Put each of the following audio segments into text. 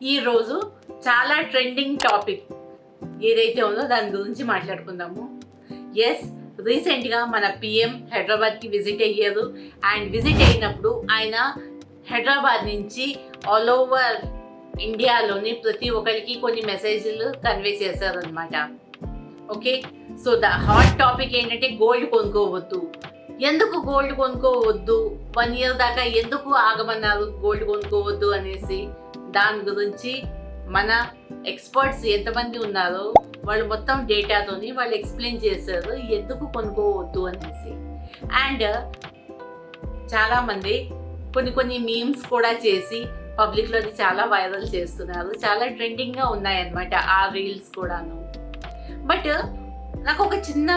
ఈరోజు చాలా trending topic ఏదైతే ఉందో దాని గురించి మాట్లాడుకుందాము. ఎస్, రీసెంట్గా మన పిఎం హైదరాబాద్కి విజిట్ అయ్యారు. అండ్ విజిట్ అయినప్పుడు ఆయన హైదరాబాద్ నుంచి ఆల్ ఓవర్ ఇండియాలోని ప్రతి ఒక్కరికి కొన్ని మెసేజ్లు కన్వే చేశారనమాట. Okay, so the hot topic ఏంటంటే గోల్డ్ కొనుక్కోవద్దు. ఎందుకు గోల్డ్ కొనుక్కోవద్దు, 1 year దాకా ఎందుకు ఆగమన్నారు గోల్డ్ కొనుక్కోవద్దు అనేసి, దాని గురించి మన ఎక్స్పర్ట్స్ ఎంతమంది ఉన్నారో వాళ్ళు మొత్తం డేటాతోని వాళ్ళు ఎక్స్ప్లెయిన్ చేశారు ఎందుకు కొనుక్కోవద్దు అనేసి. అండ్ చాలామంది కొన్ని మీమ్స్ కూడా చేసి పబ్లిక్లో చాలా వైరల్ చేస్తున్నారు. చాలా ట్రెండింగ్గా ఉన్నాయన్నమాట ఆ రీల్స్ కూడాను. బట్ నాకు ఒక చిన్న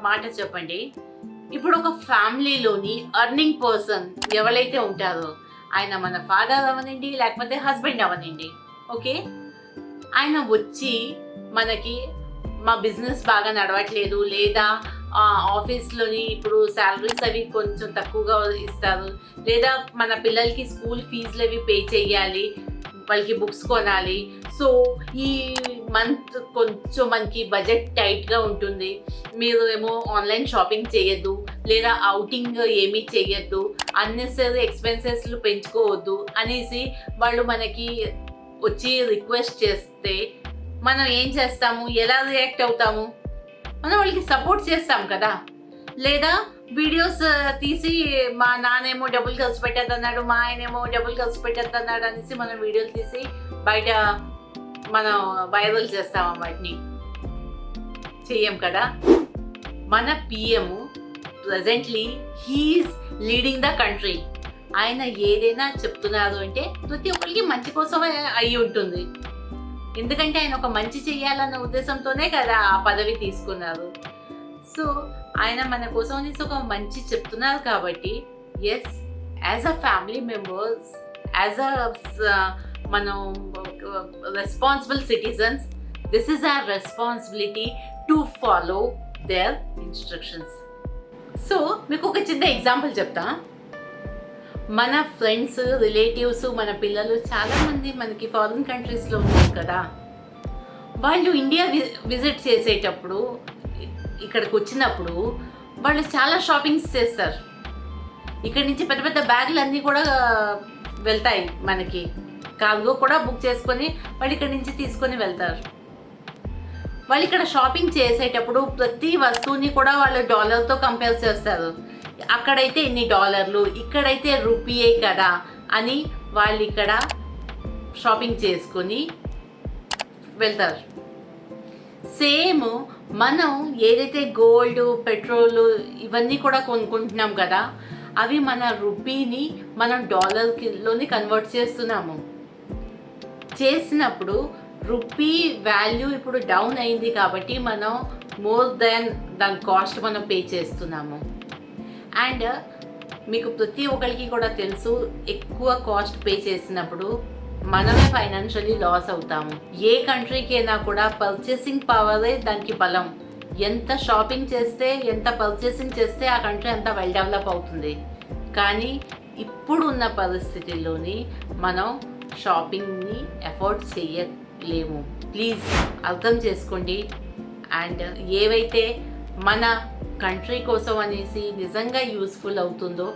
మాట చెప్పండి. ఇప్పుడు ఒక ఫ్యామిలీలోని అర్నింగ్ పర్సన్ ఎవరైతే ఉంటారో, ఆయన మన ఫాదర్ అవనండి లేకపోతే హస్బెండ్ అవనండి, ఓకే, ఆయన వచ్చి మనకి మా బిజినెస్ బాగా నడవట్లేదు, లేదా ఆఫీస్లోని ఇప్పుడు శాలరీస్ అవి కొంచెం తక్కువగా ఇస్తారు, లేదా మన పిల్లలకి స్కూల్ ఫీజులు అవి పే చేయాలి, వాళ్ళకి బుక్స్ కొనాలి, సో ఈ మంత్ కొంచెం మనకి బడ్జెట్ టైట్గా ఉంటుంది, మీరు ఏమో ఆన్లైన్ షాపింగ్ చేయొద్దు, లేదా అవుటింగ్ ఏమీ చేయొద్దు, అన్నెసరీ ఎక్స్పెన్సెస్లు పెంచుకోవద్దు అనేసి వాళ్ళు మనకి వచ్చి రిక్వెస్ట్ చేస్తే మనం ఏం చేస్తాము, ఎలా రియాక్ట్ అవుతాము? మనం వాళ్ళకి సపోర్ట్ చేస్తాం కదా. లేదా వీడియోస్ తీసి మా నాన్నేమో డబ్బులు ఖర్చు పెట్టేద్దన్నాడు, మా ఆయనేమో డబ్బులు ఖర్చు పెట్టేద్దన్నాడు అనేసి మనం వీడియోలు తీసి బయట మనం వైరల్ చేస్తాం. వాటిని చెయ్యం కదా. మన PM presently he is leading the country. ఆయన ఏదైనా చెప్తున్నారు అంటే ప్రతి ఒక్కరికి మంచి కోసమే అయి ఉంటుంది. ఎందుకంటే ఆయన ఒక మంచి చెయ్యాలన్న ఉద్దేశంతోనే కదా ఆ పదవి తీసుకున్నారు. సో ఆయన మన కోసం అనేసి ఒక మంచి చెప్తున్నారు కాబట్టి yes, as a family members, as a మనం responsible citizens, this is our responsibility to follow their instructions. So మీకు ఒక చిన్న ఎగ్జాంపుల్ చెప్తా. మన ఫ్రెండ్స్, రిలేటివ్స్, మన పిల్లలు చాలామంది మనకి ఫారిన్ కంట్రీస్లో ఉన్నారు కదా. వాళ్ళు ఇండియా విజిట్ చేసేటప్పుడు, ఇక్కడికి వచ్చినప్పుడు వాళ్ళు చాలా షాపింగ్స్ చేస్తారు. ఇక్కడి నుంచి పెద్ద పెద్ద బ్యాగులు అన్నీ కూడా వెళ్తాయి, మనకి కార్గో కూడా బుక్ చేసుకొని వాళ్ళు ఇక్కడి నుంచి తీసుకొని వెళ్తారు. వాళ్ళు ఇక్కడ షాపింగ్ చేసేటప్పుడు ప్రతి వస్తువుని కూడా వాళ్ళు డాలర్తో కంపేర్ చేస్తారు. అక్కడైతే ఎన్ని డాలర్లు, ఇక్కడైతే రూపీయే కదా అని వాళ్ళు ఇక్కడ షాపింగ్ చేసుకొని వెళ్తారు. సేమ్ మనం ఏదైతే గోల్డ్, పెట్రోల్ ఇవన్నీ కూడా కొనుక్కుంటున్నాం కదా, అవి మన రూపీని మనం డాలర్లోని కన్వర్ట్ చేస్తున్నాము. చేసినప్పుడు రూపీ వాల్యూ ఇప్పుడు డౌన్ అయింది కాబట్టి మనం మోర్ దెన్ దాని కాస్ట్ మనం పే చేస్తున్నాము. అండ్ మీకు ప్రతి ఒక్కరికి కూడా తెలుసు, ఎక్కువ కాస్ట్ పే చేసినప్పుడు మనమే ఫైనాన్షియలీ లాస్ అవుతాము. ఏ కంట్రీకైనా కూడా పర్చేసింగ్ పవరే దానికి బలం. ఎంత షాపింగ్ చేస్తే, ఎంత పర్చేసింగ్ చేస్తే ఆ కంట్రీ అంతా వెల్ డెవలప్ అవుతుంది. కానీ ఇప్పుడు ఉన్న పరిస్థితుల్లోని మనం షాపింగ్ని ఎఫోర్డ్ చేయలేము. ప్లీజ్ అర్థం చేసుకోండి. అండ్ ఏవైతే మన కంట్రీ కోసం అనేసి నిజంగా యూస్ఫుల్ అవుతుందో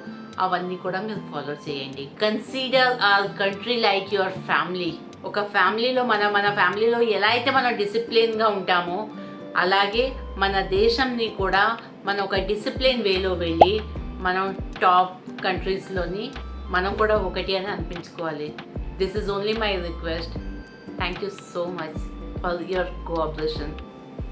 అవన్నీ కూడా మీరు ఫాలో చేయండి. Consider our country like your family. ఒక ఫ్యామిలీలో మన ఫ్యామిలీలో ఎలా అయితే మనం డిసిప్లిన్గా ఉంటామో, అలాగే మన దేశంని కూడా మనం ఒక డిసిప్లిన్ వేలో వెళ్ళి మనం టాప్ కంట్రీస్లోని మనం కూడా ఒకటి అని అనిపించుకోవాలి. This is only my request. Thank you so much for your cooperation.